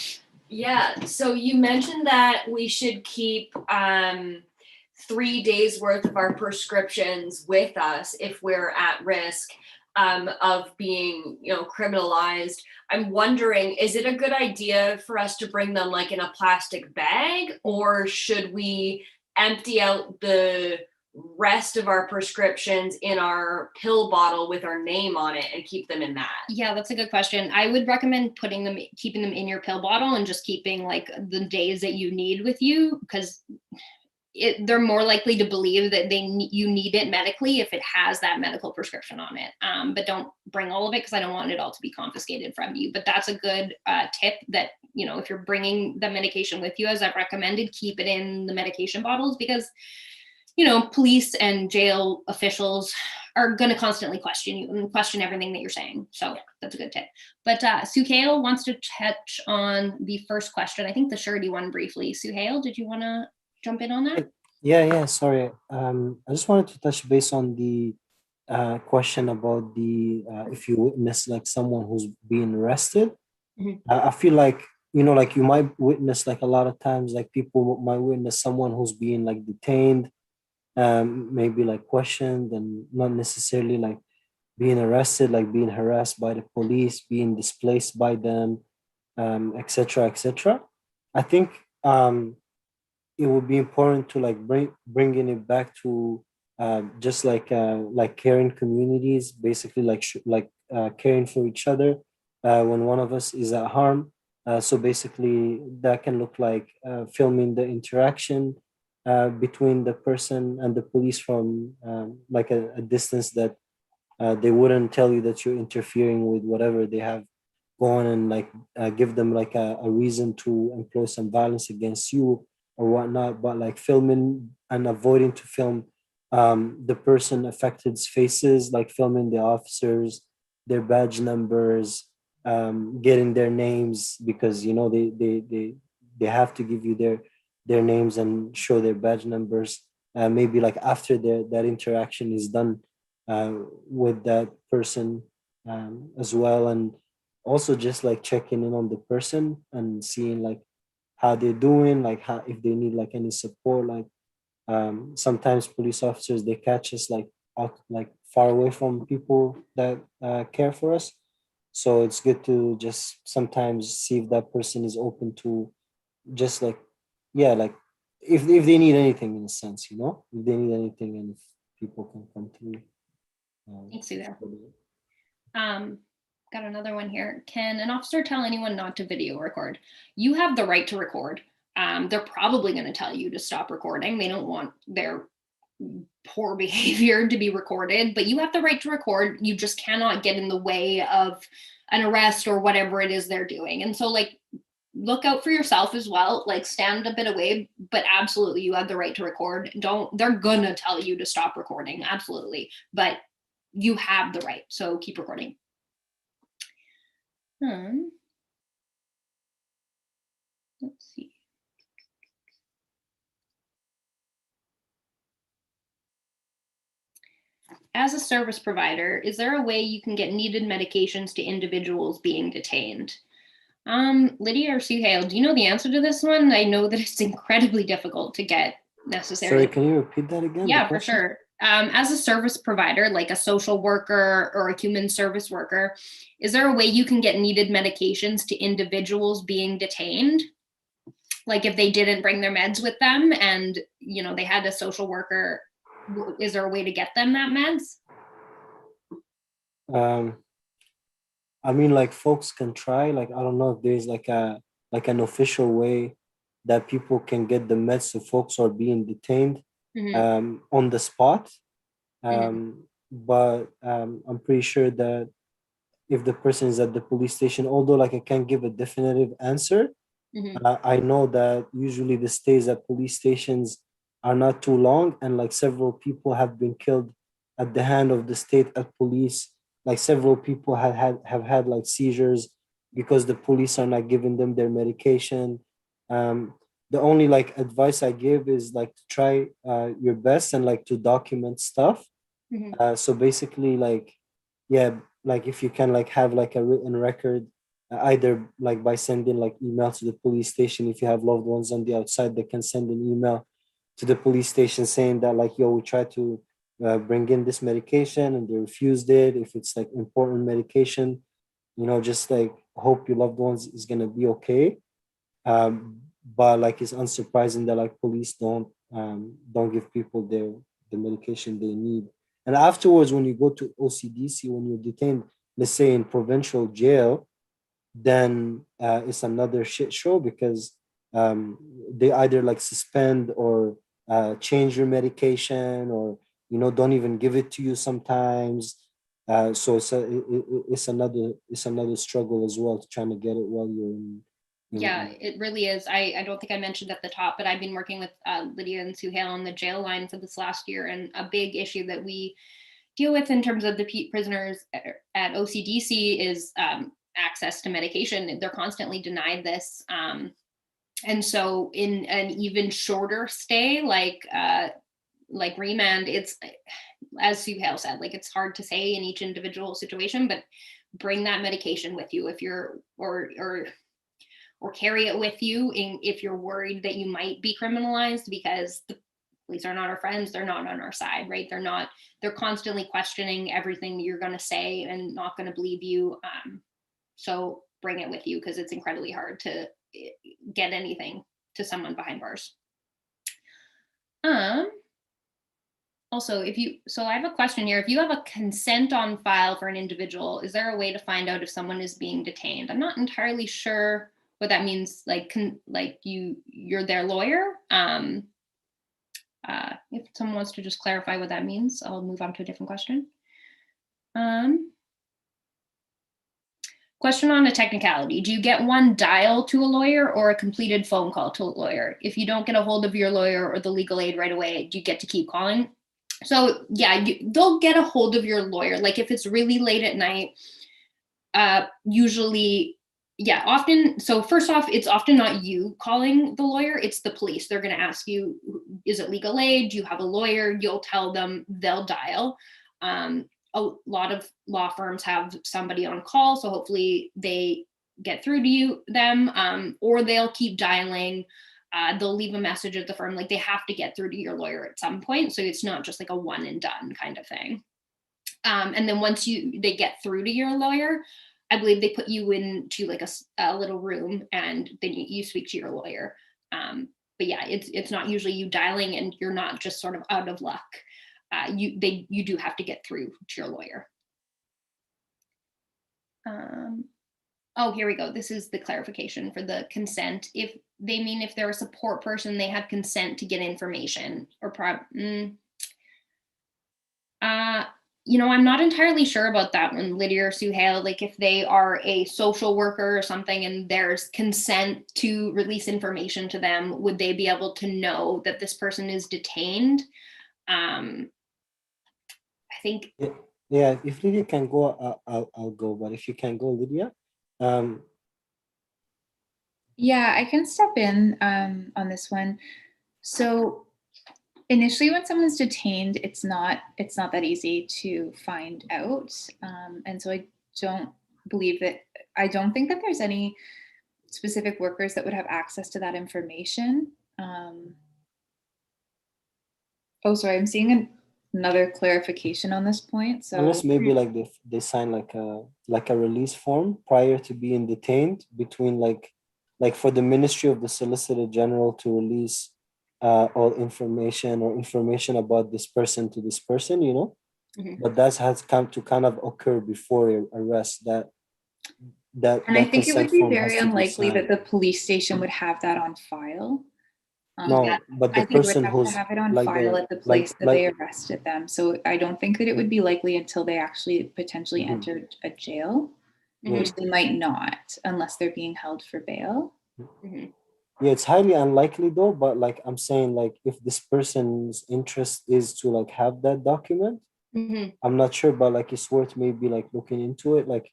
Yeah. So you mentioned that we should keep 3 days worth of our prescriptions with us if we're at risk of being, criminalized. I'm wondering, is it a good idea for us to bring them like in a plastic bag, or should we empty out the rest of our prescriptions in our pill bottle with our name on it and keep them in that? Yeah, that's a good question. I would recommend keeping them in your pill bottle and just keeping like the days that you need with you, because they're more likely to believe that you need it medically if it has that medical prescription on it. But don't bring all of it, because I don't want it all to be confiscated from you. But that's a good tip, that if you're bringing the medication with you, as I've recommended, keep it in the medication bottles, because police and jail officials are going to constantly question you and question everything that you're saying. So that's a good tip. But Suhail wants to touch on the first question. I think the surety one briefly. Suhail, did you want to jump in on that? Yeah, sorry. I just wanted to touch base on the question about the if you witness like someone who's being arrested. Mhm. I feel like, like you might witness like a lot of times, like people might witness someone who's being like detained, maybe like questioned, and not necessarily like being arrested, like being harassed by the police, being displaced by them, etc., etc. I think it would be important to like bringing it back to just like caring communities, basically like caring for each other when one of us is at harm. So basically, that can look like filming the interaction between the person and the police from like a distance that they wouldn't tell you that you're interfering with whatever they have going, and like give them like a reason to employ some violence against you or whatnot. But like filming and avoiding to film the person affected's faces, like filming the officers, their badge numbers, getting their names, because they have to give you their names and show their badge numbers. Maybe like after that interaction is done uh, with that person as well, and also just like checking in on the person and seeing like how they're doing, like how, if they need like any support. Like sometimes police officers, they catch us like out like far away from people that care for us, so it's good to just sometimes see if that person is open to just like, yeah, like if they need anything, in a sense, if they need anything, and if people can come through. Thanks, Sue. Got another one here. Can an officer tell anyone not to video record? You have the right to record. They're probably going to tell you to stop recording. They don't want their poor behavior to be recorded, but you have the right to record. You just cannot get in the way of an arrest or whatever it is they're doing. And so like look out for yourself as well, like stand a bit away, but absolutely you have the right to record. They're gonna tell you to stop recording, absolutely, but you have the right, so keep recording. Let's see. As a service provider, is there a way you can get needed medications to individuals being detained? Lydia or Suhail, do you know the answer to this one? I know that it's incredibly difficult to get necessarily. Sorry, can you repeat that again? Yeah, for sure. As a service provider, like a social worker or a human service worker, is there a way you can get needed medications to individuals being detained? Like if they didn't bring their meds with them and, you know, they had a social worker, is there a way to get them that meds? I mean, like folks can try. Like I don't know if there's like an official way that people can get the meds to folks who are being detained on the spot. But I'm pretty sure that if the person is at the police station, although like I can't give a definitive answer, I know that usually the stays at police stations are not too long, and like several people have been killed at the hand of the state at police. Like several people have had like seizures because the police are not giving them their medication. Um, the only like advice I give is like to try your best and like to document stuff. So basically, like, yeah, like if you can like have like a written record, either like by sending like email to the police station. If you have loved ones on the outside, they can send an email to the police station saying that like, yo, we tried to bring in this medication and they refused it. If it's like important medication, just like hope your loved ones is gonna be okay. But like it's unsurprising that like police don't give people the medication they need. And afterwards, when you go to OCDC, when you're detained, let's say in provincial jail, then it's another shit show because they either like suspend or change your medication, or don't even give it to you sometimes. So it's another struggle as well to trying to get it while you're in. Yeah, it really is. I don't think I mentioned at the top, but I've been working with Lydia and Suhail on the jail line for this last year, and a big issue that we deal with in terms of the prisoners at OCDC is access to medication. They're constantly denied this. And so in an even shorter stay, like remand, it's, as Suhail said, like it's hard to say in each individual situation, but bring that medication with you if you're, or carry it with you if you're worried that you might be criminalized, because the police are not our friends. They're not on our side, right? They're constantly questioning everything you're going to say and not going to believe you. So bring it with you, because it's incredibly hard to get anything to someone behind bars. Also, so I have a question here. If you have a consent on file for an individual, is there a way to find out if someone is being detained? I'm not entirely sure what that means. Like, you're their lawyer. If someone wants to just clarify what that means, I'll move on to a different question. Question on a technicality. Do you get one dial to a lawyer or a completed phone call to a lawyer? If you don't get a hold of your lawyer or the legal aid right away, do you get to keep calling? So yeah, they'll get a hold of your lawyer. Like if it's really late at night, usually, yeah, often. So first off, it's often not you calling the lawyer, it's the police. They're going to ask you, is it legal aid? Do you have a lawyer? You'll tell them, they'll dial. A lot of law firms have somebody on call, so hopefully they get through to them, or they'll keep dialing. They'll leave a message at the firm. Like they have to get through to your lawyer at some point, so it's not just like a one and done kind of thing. And then once they get through to your lawyer, I believe they put you into like a little room, and then you speak to your lawyer. But yeah, it's not usually you dialing, and you're not just sort of out of luck. You do have to get through to your lawyer. Oh, here we go. This is the clarification for the consent. If they mean if they're a support person, they have consent to get information, or Uh, I'm not entirely sure about that one, Lydia or Suhail. Like, if they are a social worker or something and there's consent to release information to them, would they be able to know that this person is detained? I think, Yeah, yeah. If Lydia can go, I'll go. But if you can go, Lydia, um, Yeah, I can step in on this one. So initially, when someone's detained, it's not that easy to find out, and so don't believe that I don't think that there's any specific workers that would have access to that information. Oh, sorry, I'm seeing another clarification on this point. unless So maybe like they sign like a release form prior to being detained between like for the Ministry of the Solicitor General to release all information or information about this person to this person, you know. mhm. But that has come to kind of occur before arrest. and I That think it consent would be form has very to be unlikely that signed. the police station would have that on file. Yeah, Um, No, but the I think they would person have to who's have it on like file the at the place that like they arrested them. So I don't think that it would be likely until they actually potentially mhm, entered a jail, yeah. mhm, which they might not unless they're being held for bail. mhm, Yeah, it's highly unlikely though, but like I'm saying, like if this person's interest is to like have that document, mhm, I'm not sure, but like it's worth maybe like looking into it. Like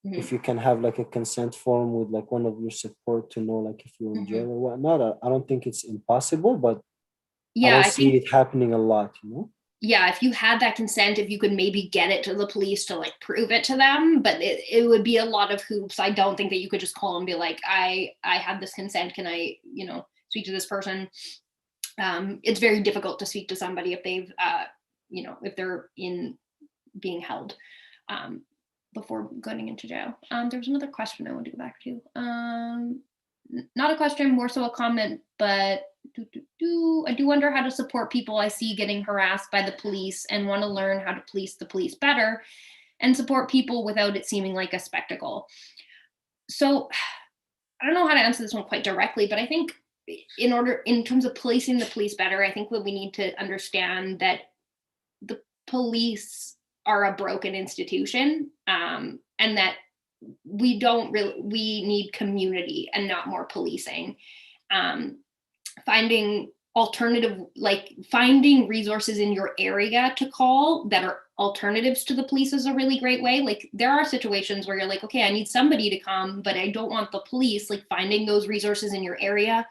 mhm, if you can have like a consent form with like one of your support to know like if you're in jail mhm. or whatnot. I don't think it's impossible, but I Yeah, don't I see think, it happening a lot, you know? yeah, if you had that consent, if you could maybe get it to the police to like prove it to them, but it would be a lot of hoops. I don't think that you could just call and be like, I have this consent. Can I, speak to this person? It's very difficult to speak to somebody if they've, if they're in being held um, before going into jail. There was another question I want to go back to. Not a question, more so a comment, but I do wonder how to support people I see getting harassed by the police and want to learn how to police the police better and support people without it seeming like a spectacle. So I don't know how to answer this one quite directly, but I think in terms of policing the police better, I think what we need to understand that the police are a broken institution, and that we need community and not more policing. um, Finding finding resources in your area to call that are alternatives to the police is a really great way. Like, there are situations where you're like, okay, I need somebody to come, but I don't want the police. Like, finding those resources in your area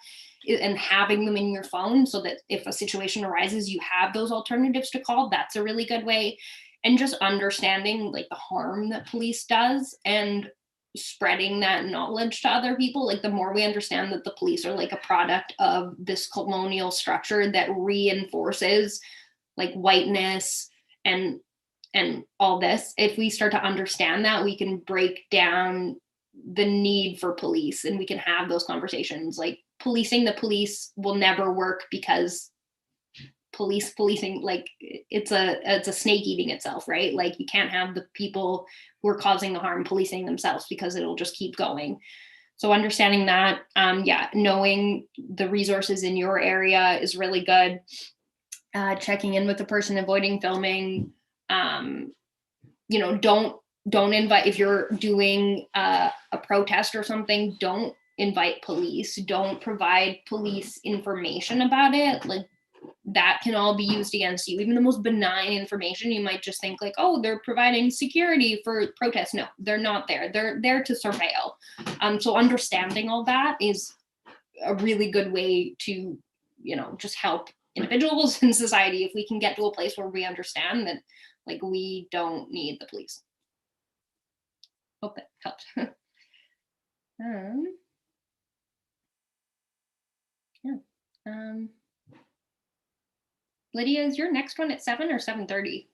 and having them in your phone so that if a situation arises, you have those alternatives to call. That's a really good way. And just understanding like the harm that police does and spreading that knowledge to other people. Like, the more we understand that the police are like a product of this colonial structure that reinforces like whiteness and all this, if we start to understand that, we can break down the need for police and we can have those conversations. Like, policing the police will never work because policing, like, it's a snake eating itself, right? Like, you can't have the people who are causing the harm policing themselves because it'll just keep going. So understanding that, yeah, knowing the resources in your area is really good. Checking in with the person avoiding filming. um, don't invite, if you're doing a protest or something, don't invite police, don't provide police information about it. Like, that can all be used against you. Even the most benign information, you might just think like, oh, they're providing security for protests. No, they're not there. They're there to surveil. So understanding all that is a really good way to, just help individuals in society if we can get to a place where we understand that, like, we don't need the police. Hope that helped. um, yeah. Um, Lydia, is your next one at 7 or 7:30?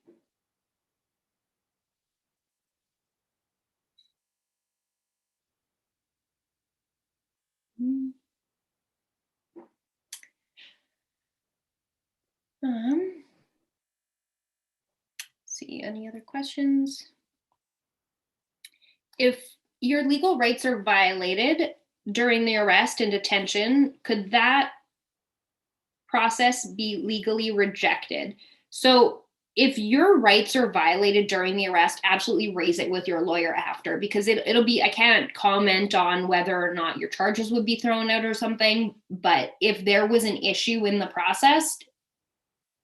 Mm. Um, see, any other questions? If your legal rights are violated during the arrest and detention, could that process be legally rejected? So if your rights are violated during the arrest, absolutely raise it with your lawyer after, because it'll be, I can't comment on whether or not your charges would be thrown out or something, but if there was an issue in the process,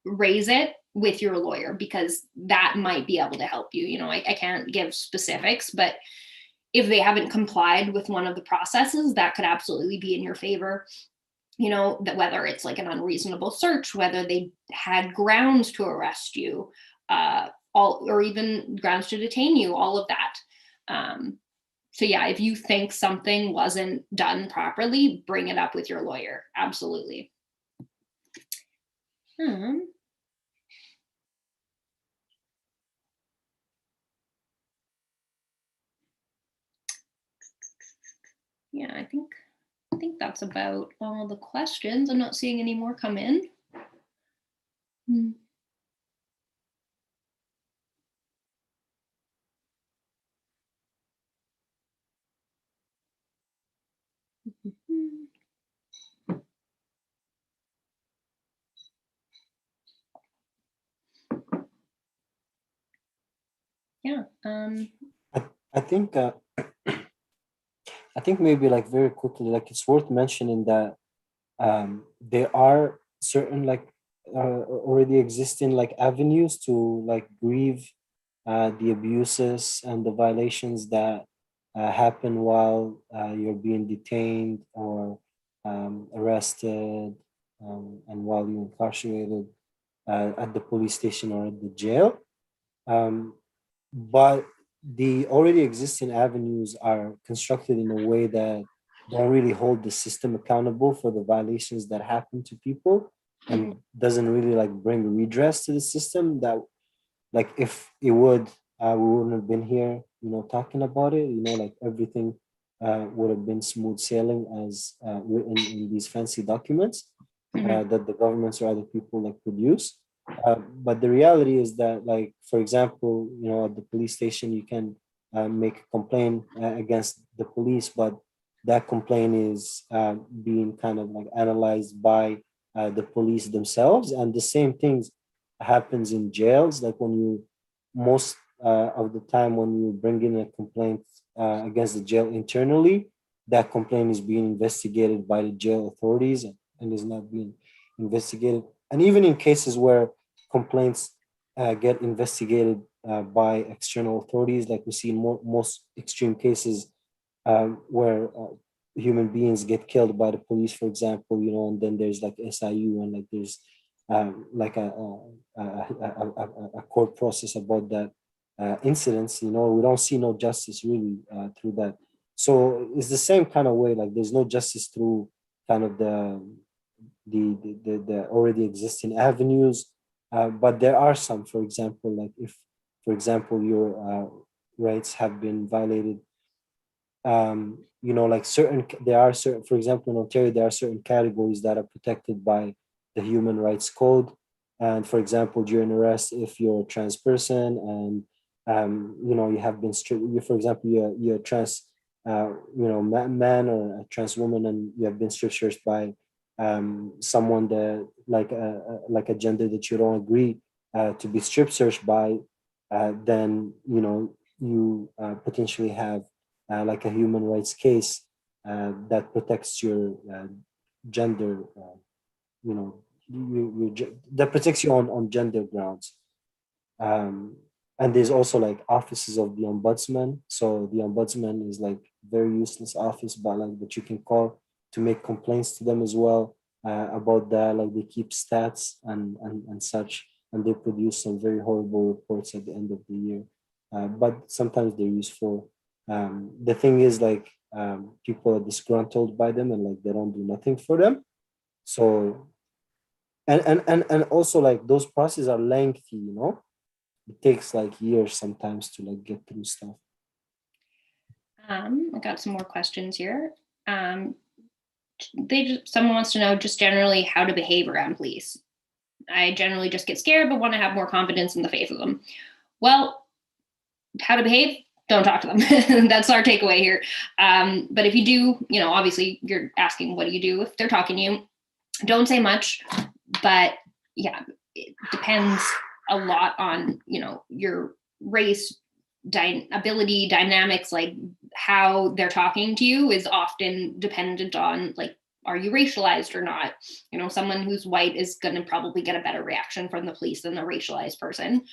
raise it with your lawyer, because that might be able to help you. You know, I can't give specifics, but if they haven't complied with one of the processes, that could absolutely be in your favor. You know, that whether it's like an unreasonable search, whether they had grounds to arrest you, all, or even grounds to detain you, all of that. So yeah, if you think something wasn't done properly, bring it up with your lawyer. Absolutely. Yeah, I think that's about all the questions. I'm not seeing any more come in. Yeah. I think I think maybe like very quickly, like it's worth mentioning that there are certain like already existing like avenues to like grieve the abuses and the violations that happen while you're being detained or arrested, and while you're incarcerated at the police station or at the jail. Um, but the already existing avenues are constructed in a way that don't really hold the system accountable for the violations that happen to people, and doesn't really like bring redress to the system. That like if it would, we wouldn't have been here, you know, talking about it. You know, like everything would have been smooth sailing as written in these fancy documents that the governments or other people like produce. But the reality is that, like, for example, you know, at the police station, you can make a complaint against the police, but that complaint is being kind of like analyzed by the police themselves. And the same things happens in jails. Like when you, most of the time, when you bring in a complaint against the jail internally, that complaint is being investigated by the jail authorities, and is not being investigated. And even in cases where complaints get investigated by external authorities, like we see in most extreme cases where human beings get killed by the police, for example, you know, and then there's like SIU, and like there's like a court process about that incidents, you know, we don't see no justice really through that. So it's the same kind of way, like there's no justice through kind of the already existing avenues, but there are some, for example, like if, for example, your rights have been violated, you know, like certain, there are certain, for example, in Ontario, there are certain categories that are protected by the Human Rights Code. And for example, during arrest, if you're a trans person and you know, you have been you, for example, you're a trans you know, man or a trans woman, and you have been strip searched by someone that like a gender that you don't agree to be strip searched by, then you know, you potentially have like a human rights case that protects your gender, you know, that protects you on gender grounds. Um, and there's also like offices of the ombudsman. So the ombudsman is like very useless office, but like that you can call to make complaints to them as well about that. Like they keep stats and such, and they produce some very horrible reports at the end of the year. But sometimes they're useful. The thing is, like, people are disgruntled by them, and like they don't do nothing for them. So and also like those processes are lengthy, you know, it takes like years sometimes to like get through stuff. I got some more questions here. Someone wants to know just generally how to behave around police. I generally just get scared, but want to have more confidence in the face of them. Well, how to behave? Don't talk to them. That's our takeaway here. But if you do, you know, obviously you're asking, what do you do if they're talking to you? Don't say much, but yeah, it depends a lot on, your race, ability, dynamics, like how they're talking to you is often dependent on, like, are you racialized or not? Someone who's white is going to probably get a better reaction from the police than the racialized person.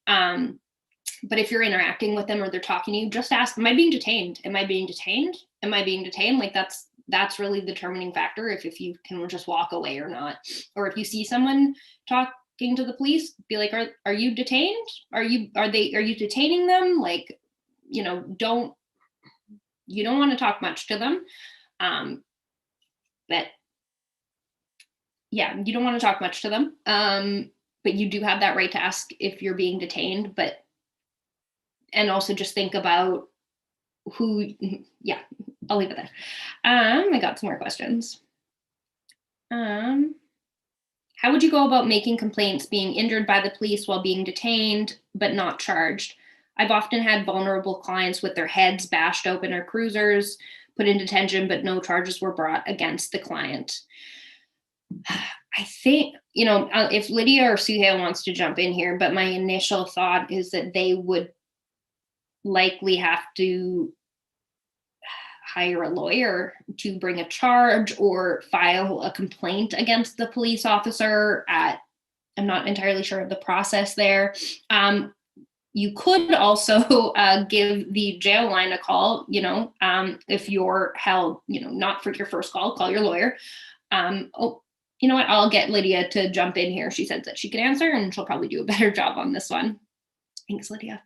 But if you're interacting with them or they're talking to you, just ask, am I being detained? Am I being detained? Am I being detained? Like that's really the determining factor if you can just walk away or not. Or if you see someone talking to the police, be like, are you detained? Are you detaining them? Like, you don't want to talk much to them. But yeah, you don't want to talk much to them. But you do have that right to ask if you're being detained, and also just think about yeah, I'll leave it there. I got some more questions. How would you go about making complaints being injured by the police while being detained but not charged? I've often had vulnerable clients with their heads bashed open or cruisers put in detention, but no charges were brought against the client. I think, if Lydia or Suhail wants to jump in here, but my initial thought is that they would likely have to hire a lawyer to bring a charge or file a complaint against the police officer. I'm not entirely sure of the process there. You could also give the jail line a call, if you're held, not for your first call your lawyer. You know what? I'll get Lydia to jump in here. She said that she could answer and she'll probably do a better job on this one. Thanks, Lydia.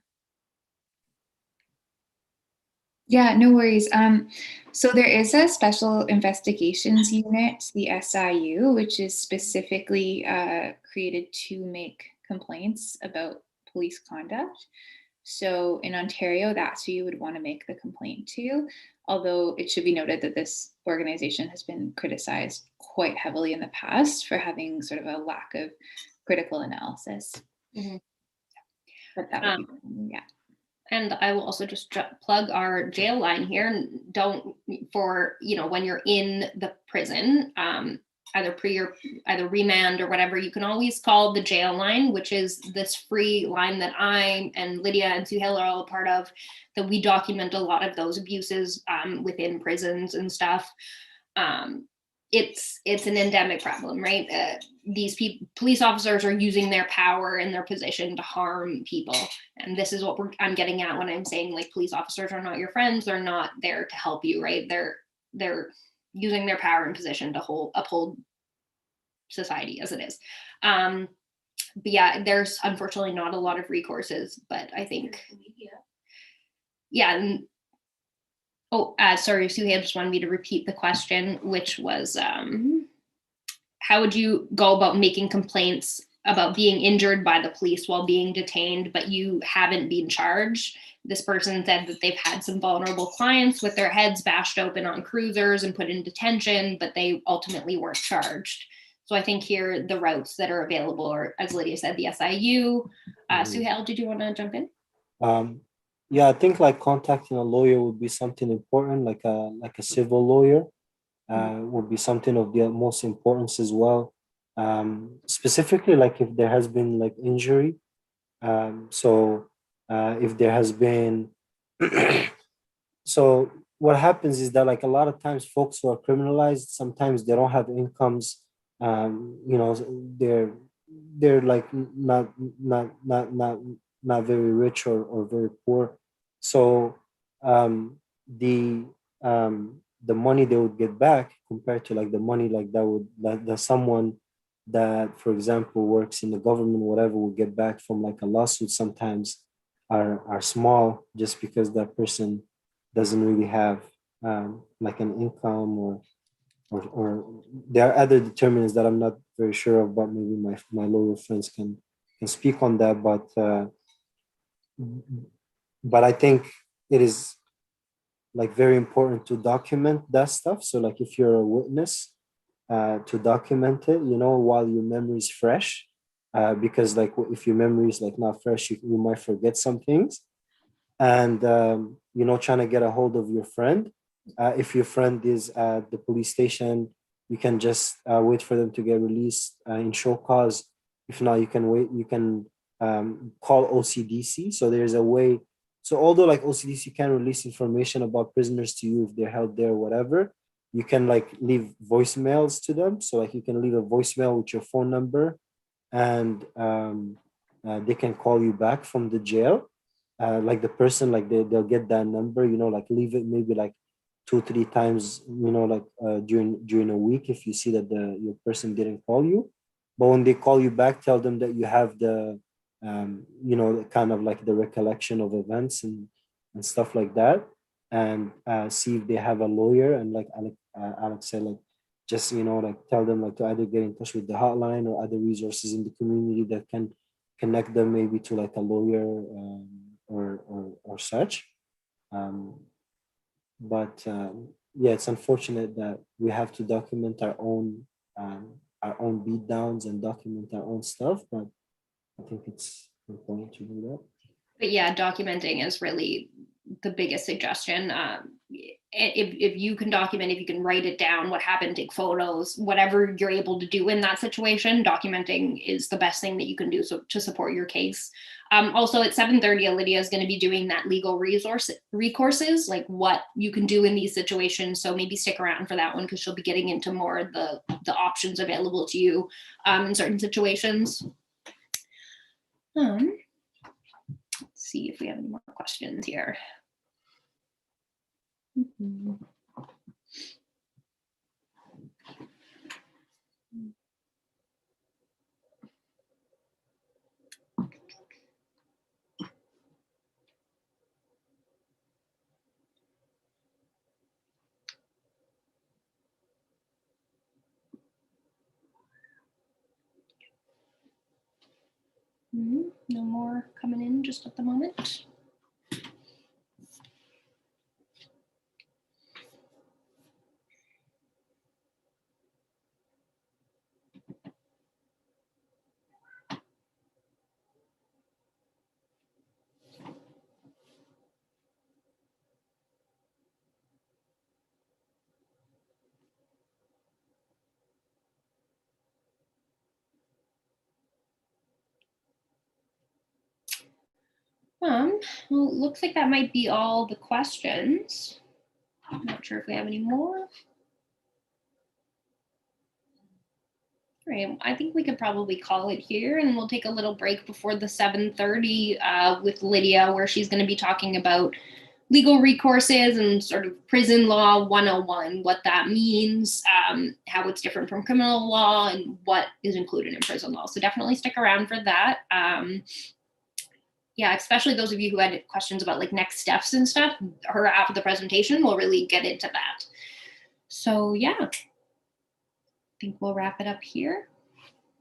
Yeah, no worries. So there is a special investigations unit, the SIU, which is specifically created to make complaints about police conduct. So in Ontario, that's who you would want to make the complaint to. Although it should be noted that this organization has been criticized quite heavily in the past for having sort of a lack of critical analysis. Mm-hmm. But that would be, yeah. And I will also just plug our jail line here. When you're in the prison, either remand or whatever, you can always call the jail line, which is this free line that I and Lydia and Suhail are all a part of, that we document a lot of those abuses within prisons and stuff. It's an endemic problem, right? These police officers are using their power and their position to harm people. And this is what I'm getting at when I'm saying, like, police officers are not your friends. They're not there to help you, right? They're using their power and position to uphold society as it is. But yeah, there's unfortunately not a lot of recourses, but I think, yeah. Sorry, Suhail just wanted me to repeat the question, which was, how would you go about making complaints about being injured by the police while being detained, but you haven't been charged? This person said that they've had some vulnerable clients with their heads bashed open on cruisers and put in detention, but they ultimately weren't charged. So I think here the routes that are available are, as Lydia said, the SIU. Suhail, did you want to jump in? Yeah, I think like contacting a lawyer would be something important, like a civil lawyer would be something of the utmost importance as well. Specifically, like if there has been like injury. So if there has been, so what happens is that like a lot of times folks who are criminalized, sometimes they don't have incomes. They're like not very rich or very poor. So the money they would get back compared to like the money like that someone that, for example, works in the government, whatever, will get back from like a lawsuit sometimes are small, just because that person doesn't really have like an income or there are other determinants that I'm not very sure of, but maybe my lawyer friends can speak on that. But I think it is like very important to document that stuff. So like if you're a witness, to document it, while your memory is fresh, because like if your memory is like not fresh, you might forget some things. And trying to get a hold of your friend. If your friend is at the police station, you can just wait for them to get released in show cause. If not, you can wait. You can call OCDC. So there's a way. So although like OCDC can release information about prisoners to you if they're held there or whatever, you can like leave voicemails to them. So like you can leave a voicemail with your phone number, and they can call you back from the jail. Like the person, like they'll get that number, like leave it maybe like 2 3 times, like during a week if you see that your person didn't call you. But when they call you back, tell them that you have the kind of like the recollection of events and stuff like that, and see if they have a lawyer. And like Alex said, like just like tell them like to either get in touch with the hotline or other resources in the community that can connect them maybe to like a lawyer, or such. um, but yeah, it's unfortunate that we have to document our own beat downs and document our own stuff, but I think it's important to do that. But yeah, documenting is really the biggest suggestion. If you can document, if you can write it down, what happened, take photos, whatever you're able to do in that situation, documenting is the best thing that you can do to support your case. Also at 7:30, Lydia is going to be doing that legal recourses, like what you can do in these situations. So maybe stick around for that one, because she'll be getting into more of the options available to you in certain situations. Let's see if we have any more questions here. No more coming in just at the moment. Well, looks like that might be all the questions. I'm not sure if we have any more. All right, I think we could probably call it here, and we'll take a little break before the 7:30 with Lydia, where she's going to be talking about legal recourses and sort of prison law 101, what that means, how it's different from criminal law, and what is included in prison law. So definitely stick around for that. Yeah, especially those of you who had questions about like next steps and stuff, her after the presentation will really get into that. So yeah, I think we'll wrap it up here.